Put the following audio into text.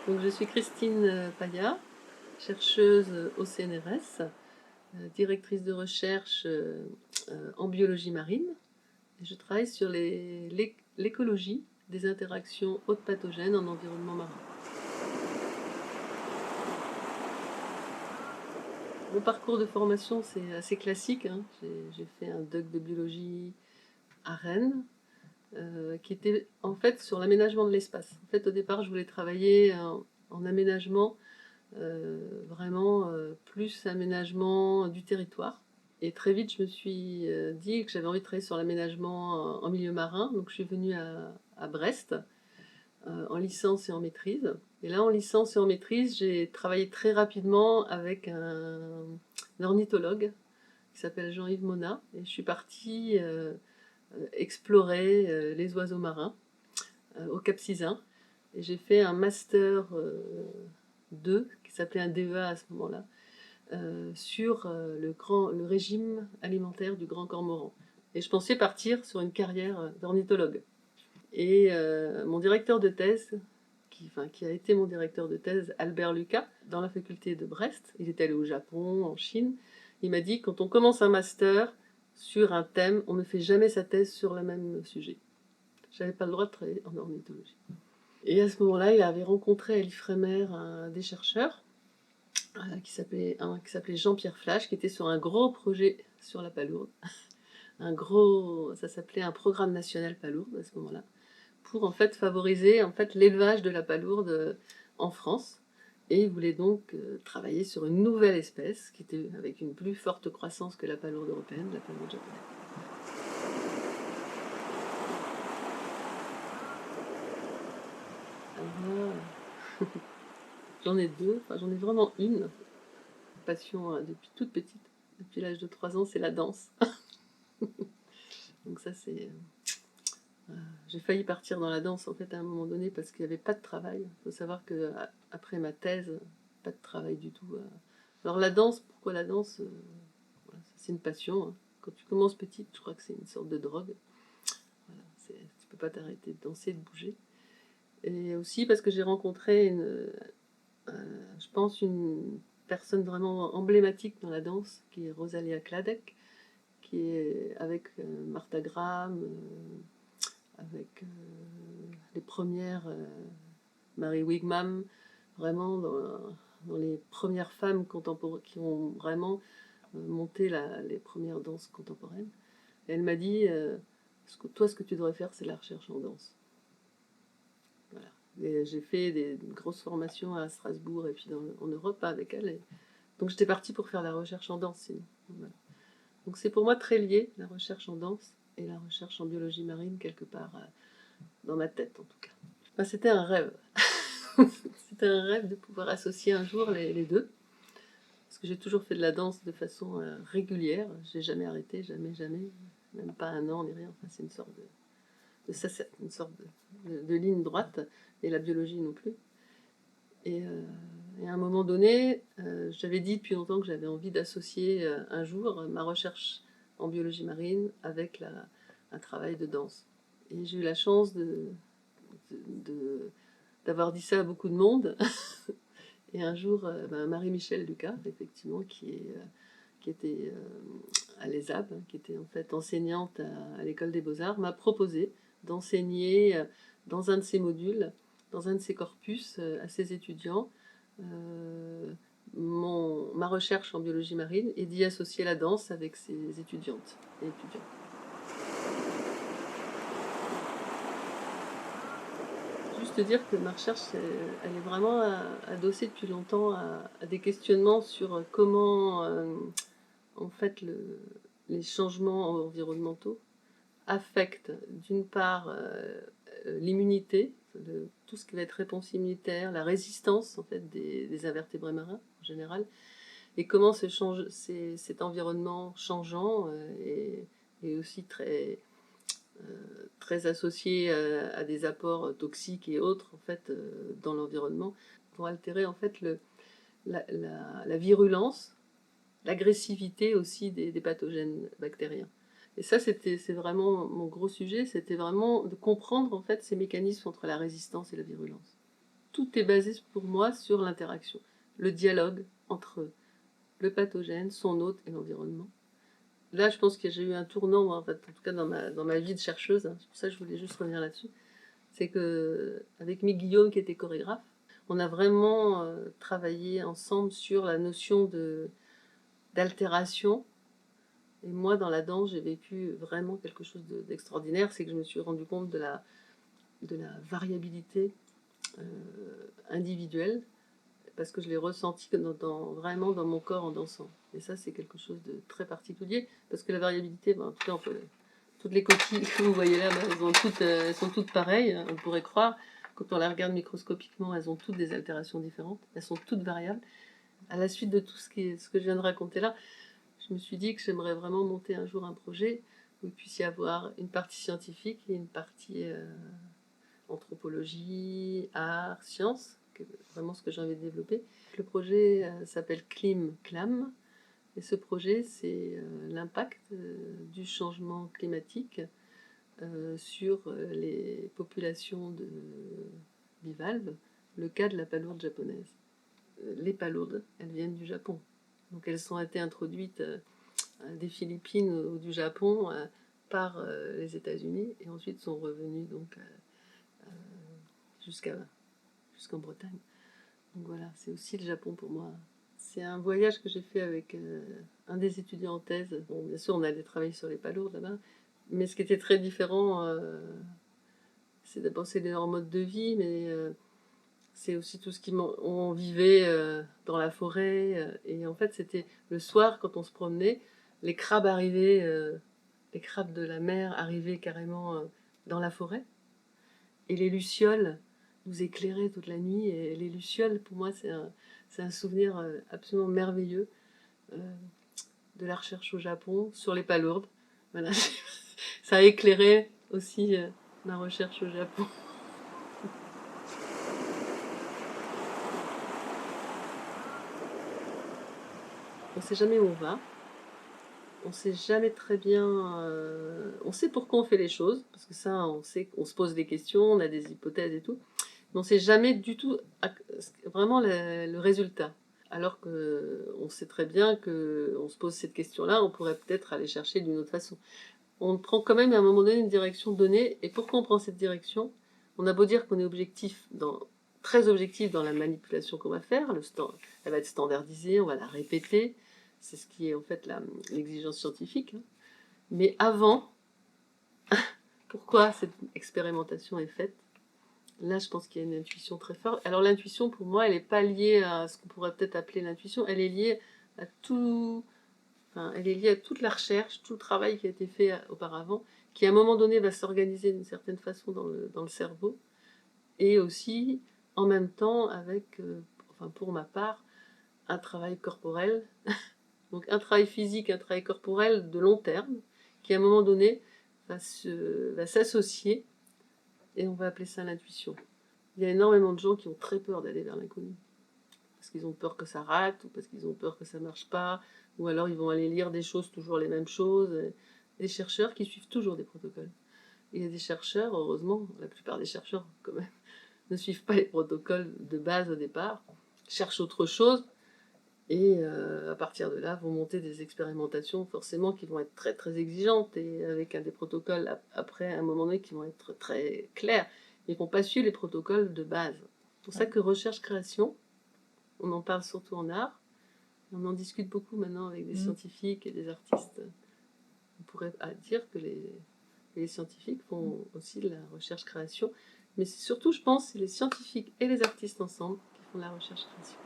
Donc, je suis Christine Payat, chercheuse au CNRS, directrice de recherche en biologie marine. Et je travaille sur l'écologie des interactions hôtes pathogènes en environnement marin. Mon parcours de formation, c'est assez classique, hein. J'ai fait un doc de biologie à Rennes, qui était en fait sur l'aménagement de l'espace. En fait, au départ, je voulais travailler en aménagement, vraiment plus aménagement du territoire. Et très vite, je me suis dit que j'avais envie de travailler sur l'aménagement en milieu marin. Donc, je suis venue à Brest en licence et en maîtrise. Et là, en licence et en maîtrise, j'ai travaillé très rapidement avec un ornithologue qui s'appelle Jean-Yves Monnat. Et je suis partie explorer les oiseaux marins au Cap Sizun. Et j'ai fait un master 2, qui s'appelait un DEA à ce moment-là, sur le régime alimentaire du grand cormoran. Et je pensais partir sur une carrière d'ornithologue. Et mon directeur de thèse, qui a été mon directeur de thèse, Albert Lucas, dans la faculté de Brest, il est allé au Japon, en Chine, il m'a dit, quand on commence un master sur un thème, on ne fait jamais sa thèse sur le même sujet. Je n'avais pas le droit de travailler en ornithologie. Et à ce moment-là, il avait rencontré à l'Ifremer des chercheurs qui s'appelait Jean-Pierre Flasch, qui était sur un gros projet sur la palourde. Ça s'appelait un programme national palourde à ce moment-là, pour en fait favoriser l'élevage de la palourde en France. Et il voulait donc travailler sur une nouvelle espèce qui était avec une plus forte croissance que la palourde européenne, la palourde japonaise. Alors là, j'en ai deux, j'en ai vraiment une passion depuis toute petite, depuis l'âge de 3 ans, c'est la danse. Donc ça c'est... j'ai failli partir dans la danse en fait à un moment donné parce qu'il n'y avait pas de travail. Il faut savoir que après ma thèse, pas de travail du tout. Alors la danse, pourquoi la danse voilà, c'est une passion. Hein. Quand tu commences petite, je crois que c'est une sorte de drogue. Voilà, tu peux pas t'arrêter de danser, de bouger. Et aussi parce que j'ai rencontré je pense une personne vraiment emblématique dans la danse, qui est Rosalia Kladek, qui est avec Martha Graham, avec les premières, Mary Wigmam, vraiment dans les premières femmes contemporaines qui ont vraiment monté les premières danses contemporaines. Et elle m'a dit, ce que tu devrais faire, c'est la recherche en danse. Voilà. Et j'ai fait des grosses formations à Strasbourg et puis en Europe avec elle. Et donc j'étais partie pour faire la recherche en danse. Voilà. Donc c'est pour moi très lié, la recherche en danse et la recherche en biologie marine, quelque part dans ma tête en tout cas. Enfin, c'était un rêve. C'était un rêve de pouvoir associer un jour les deux. Parce que j'ai toujours fait de la danse de façon régulière. J'ai jamais arrêté, jamais, même pas un an ni rien. Enfin, c'est une sorte de ligne droite, et la biologie non plus. Et à un moment donné, j'avais dit depuis longtemps que j'avais envie d'associer un jour ma recherche en biologie marine avec un travail de danse. Et j'ai eu la chance d'avoir dit ça à beaucoup de monde. Et un jour, Marie-Michel Lucas, effectivement, qui était à l'ESAB, qui était en fait enseignante à l'école des Beaux-Arts, m'a proposé d'enseigner dans un de ses modules, dans un de ses corpus, à ses étudiants, ma recherche en biologie marine et d'y associer la danse avec ses étudiantes et étudiants. Juste dire que ma recherche, elle est vraiment adossée depuis longtemps à des questionnements sur comment en fait les changements environnementaux affectent d'une part l'immunité, tout ce qui va être réponse immunitaire, la résistance en fait des invertébrés marins en général, et comment cet environnement changeant est aussi très associé à des apports toxiques et autres en fait dans l'environnement, pour altérer en fait la virulence, l'agressivité aussi des pathogènes bactériens. Et ça, c'est vraiment mon gros sujet, c'était vraiment de comprendre en fait ces mécanismes entre la résistance et la virulence. tout est basé pour moi sur l'interaction, le dialogue entre le pathogène, son hôte et l'environnement. Là, je pense que j'ai eu un tournant, moi, en fait, en tout cas dans ma vie de chercheuse, hein, c'est pour ça que je voulais juste revenir là-dessus, c'est que avec Mick Guillaume, qui était chorégraphe, on a vraiment travaillé ensemble sur la notion d'altération. Et moi, dans la danse, j'ai vécu vraiment quelque chose d'extraordinaire, c'est que je me suis rendu compte de la variabilité individuelle, parce que je l'ai ressenti vraiment dans mon corps en dansant. Et ça, c'est quelque chose de très particulier, parce que la variabilité, ben, en tout cas, toutes les coquilles que vous voyez là, ben, elles sont toutes pareilles, on pourrait croire. Quand on la regarde microscopiquement, elles ont toutes des altérations différentes, elles sont toutes variables. À la suite de tout ce que je viens de raconter là, je me suis dit que j'aimerais vraiment monter un jour un projet où il puisse y avoir une partie scientifique et une partie anthropologie, art, sciences, vraiment ce que j'ai envie de développer. Le projet s'appelle ClimClam, et ce projet, c'est l'impact du changement climatique sur les populations de bivalves, le cas de la palourde japonaise. Les palourdes, elles viennent du Japon. Donc elles ont été introduites des Philippines ou du Japon par les États-Unis et ensuite sont revenues donc jusqu'en Bretagne. Donc voilà, c'est aussi le Japon pour moi. C'est un voyage que j'ai fait avec un des étudiants en thèse. Bon, bien sûr, on allait travailler sur les palourdes là-bas, mais ce qui était très différent, c'est d'abord c'est leur mode de vie, mais c'est aussi tout ce qu'on vivait dans la forêt. Et en fait, c'était le soir quand on se promenait, les crabes arrivaient, les crabes de la mer arrivaient carrément dans la forêt, et les lucioles nous éclairaient toute la nuit. Et les lucioles, pour moi, c'est un souvenir absolument merveilleux de la recherche au Japon sur les palourdes. Voilà, ça a éclairé aussi ma recherche au Japon. On ne sait jamais où on va. On ne sait jamais très bien. On sait pourquoi on fait les choses, parce que ça, on sait qu'on se pose des questions, on a des hypothèses et tout, mais on ne sait jamais du tout vraiment le résultat. Alors qu'on sait très bien qu'on se pose cette question-là, on pourrait peut-être aller chercher d'une autre façon. On prend quand même à un moment donné une direction donnée, et pourquoi on prend cette direction? On a beau dire qu'on est très objectif dans la manipulation qu'on va faire, elle va être standardisée, on va la répéter, c'est ce qui est en fait l'exigence scientifique. Mais avant, pourquoi cette expérimentation est faite? Là, je pense qu'il y a une intuition très forte. Alors l'intuition, pour moi, elle n'est pas liée à ce qu'on pourrait peut-être appeler l'intuition, elle est liée à elle est liée à toute la recherche, tout le travail qui a été fait auparavant, qui à un moment donné va s'organiser d'une certaine façon dans le cerveau, et aussi en même temps avec, pour ma part, un travail corporel, donc un travail physique, un travail corporel de long terme, qui à un moment donné va s'associer, et on va appeler ça l'intuition. Il y a énormément de gens qui ont très peur d'aller vers l'inconnu, parce qu'ils ont peur que ça rate, ou parce qu'ils ont peur que ça marche pas, ou alors ils vont aller lire des choses, toujours les mêmes choses, des chercheurs qui suivent toujours des protocoles. Et il y a des chercheurs, heureusement, la plupart des chercheurs quand même, ne suivent pas les protocoles de base au départ, cherchent autre chose, et à partir de là vont monter des expérimentations forcément qui vont être très très exigeantes, et avec des protocoles après à un moment donné qui vont être très clairs. Ils ne vont pas suivre les protocoles de base. C'est pour ça que recherche-création, on en parle surtout en art, on en discute beaucoup maintenant avec des scientifiques et des artistes. On pourrait dire que les scientifiques font aussi de la recherche-création, mais c'est surtout, je pense, c'est les scientifiques et les artistes ensemble qui font de la recherche-création.